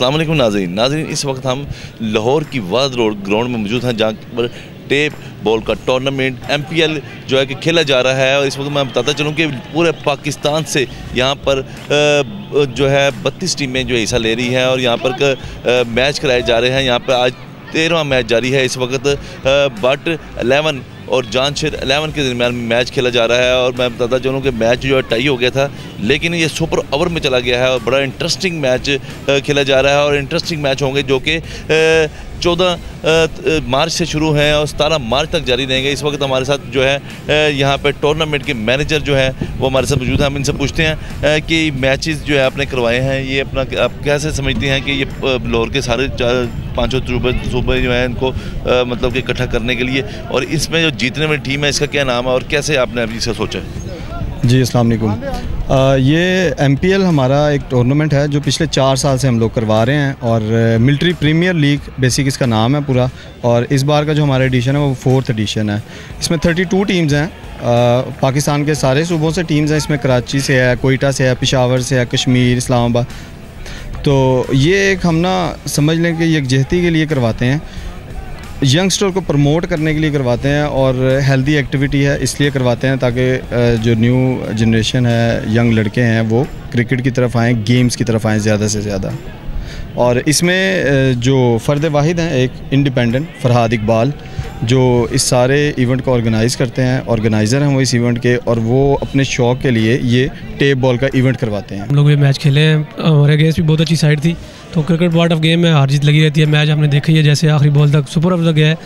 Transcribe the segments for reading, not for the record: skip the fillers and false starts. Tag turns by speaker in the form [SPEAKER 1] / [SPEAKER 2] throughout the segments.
[SPEAKER 1] अस्सलाम वालेकुम नाज़रीन, इस वक्त हम लाहौर की वाद रोड ग्राउंड में मौजूद हैं, जहाँ पर टेप बॉल का टूर्नामेंट MPL जो है कि खेला जा रहा है। और इस वक्त मैं बताता चलूँ कि पूरे पाकिस्तान से यहाँ पर जो है 32 टीमें जो हिस्सा ले रही हैं और यहाँ पर मैच कराए जा रहे हैं। यहाँ पर आज 13वां मैच जारी है। इस वक्त बट 11 और जानशेर 11 के दरमियान मैच खेला जा रहा है। और मैं बताता चलूँ कि मैच जो है टाई हो गया था, लेकिन ये सुपर ओवर में चला गया है और बड़ा इंटरेस्टिंग मैच खेला जा रहा है। और इंटरेस्टिंग मैच होंगे जो कि 14 मार्च से शुरू हैं और 17 मार्च तक जारी रहेंगे। इस वक्त हमारे साथ जो है यहाँ पे टूर्नामेंट के मैनेजर जो है वो हमारे साथ मौजूद हैं। हम इनसे पूछते हैं कि मैचेस जो है आपने करवाए हैं, ये अपना आप कैसे समझते हैं कि ये लाहौर के सारे 5 सूबे जो हैं इनको मतलब कि इकट्ठा करने के लिए, और इसमें जो जीतने वाली टीम है इसका क्या नाम है और कैसे आपने अभी इसे सोचा?
[SPEAKER 2] जी अस्सलाम वालेकुम। ये MPL हमारा एक टूर्नामेंट है जो पिछले 4 साल से हम लोग करवा रहे हैं और मिलिट्री प्रीमियर लीग बेसिक इसका नाम है पूरा। और इस बार का जो हमारा एडिशन है वो 4th एडिशन है। इसमें 32 टीम्स हैं, पाकिस्तान के सारे सूबों से टीम्स हैं। इसमें कराची से है, कोयटा से है, पेशावर से है, कश्मीर, इस्लामाबाद। तो ये एक हम ना समझ लें कि यकजहती के लिए करवाते हैं, यंगस्टर को प्रमोट करने के लिए करवाते हैं और हेल्दी एक्टिविटी है इसलिए करवाते हैं ताकि जो न्यू जनरेशन है, यंग लड़के हैं, वो क्रिकेट की तरफ आएँ, गेम्स की तरफ आएँ ज़्यादा से ज़्यादा। और इसमें जो फ़र्द वाहिद हैं एक इंडिपेंडेंट फरहाद इकबाल, जो इस सारे इवेंट को ऑर्गेनाइज़ करते हैं, ऑर्गेनाइज़र हैं वो इस इवेंट के, और वो अपने शौक़ के लिए ये टेप बॉल का इवेंट करवाते हैं।
[SPEAKER 3] हम लोग ये मैच खेले हैं, हमारे अगेंस्ट भी बहुत अच्छी साइड थी। तो क्रिकेट पार्ट ऑफ गेम में हार जीत लगी रहती है। मैच हमने देखा ही है, जैसे आखिरी बॉल तक सुपर ओवर तक गया है।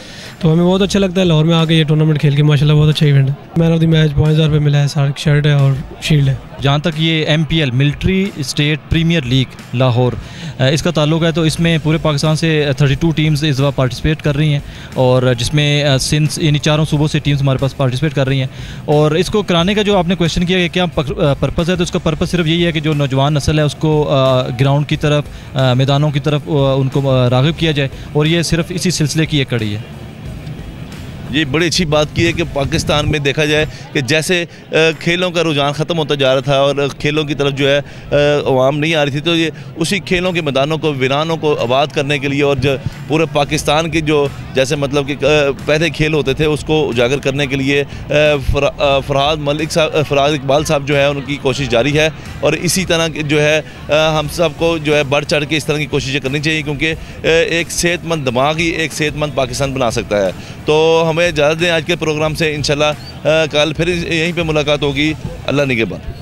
[SPEAKER 3] तो हमें बहुत अच्छा लगता है लाहौर में आके ये टूर्नामेंट खेल के। माशाल्लाह बहुत अच्छा इवेंट है। मैन ऑफ द मैच 5000 रुपये मिला है, सारी शर्ट है और शील्ड है।
[SPEAKER 4] जहाँ तक ये MPL military state premier league Lahore इसका ताल्लुक़ है, तो इसमें पूरे पाकिस्तान से 32 टीम्स इस बार पार्टिसिपेट कर रही हैं, और जिसमें सिंस यानी 4 सूबों से टीम्स हमारे पास पार्टिसिपेट कर रही हैं। और इसको कराने का जो आपने क्वेश्चन किया कि क्या पर्पज़ है, तो इसका पर्पज़ सिर्फ यही है कि जो नौजवान नस्ल है उसको ग्राउंड की तरफ, मैदानों की तरफ उनको राग़िब किया जाए, और ये सिर्फ इसी सिलसिले की एक कड़ी है।
[SPEAKER 1] ये बड़ी अच्छी बात की है कि पाकिस्तान में देखा जाए कि जैसे खेलों का रुझान ख़त्म होता जा रहा था और खेलों की तरफ जो है अवाम नहीं आ रही थी, तो ये उसी खेलों के मैदानों को, वीरानों को आबाद करने के लिए और जो पूरे पाकिस्तान की जो जैसे मतलब कि पहले खेल होते थे उसको उजागर करने के लिए फरहाद इकबाल साहब जो है उनकी कोशिश जारी है। और इसी तरह की जो है हम सबको जो है बढ़ चढ़ के इस तरह की कोशिशें करनी चाहिए, क्योंकि एक सेहतमंद दिमाग ही एक सेहतमंद पाकिस्तान बना सकता है। तो हमें इजाज़त दें आज के प्रोग्राम से। इंशाल्लाह कल फिर यहीं पे मुलाकात होगी। अल्लाह निगहबान।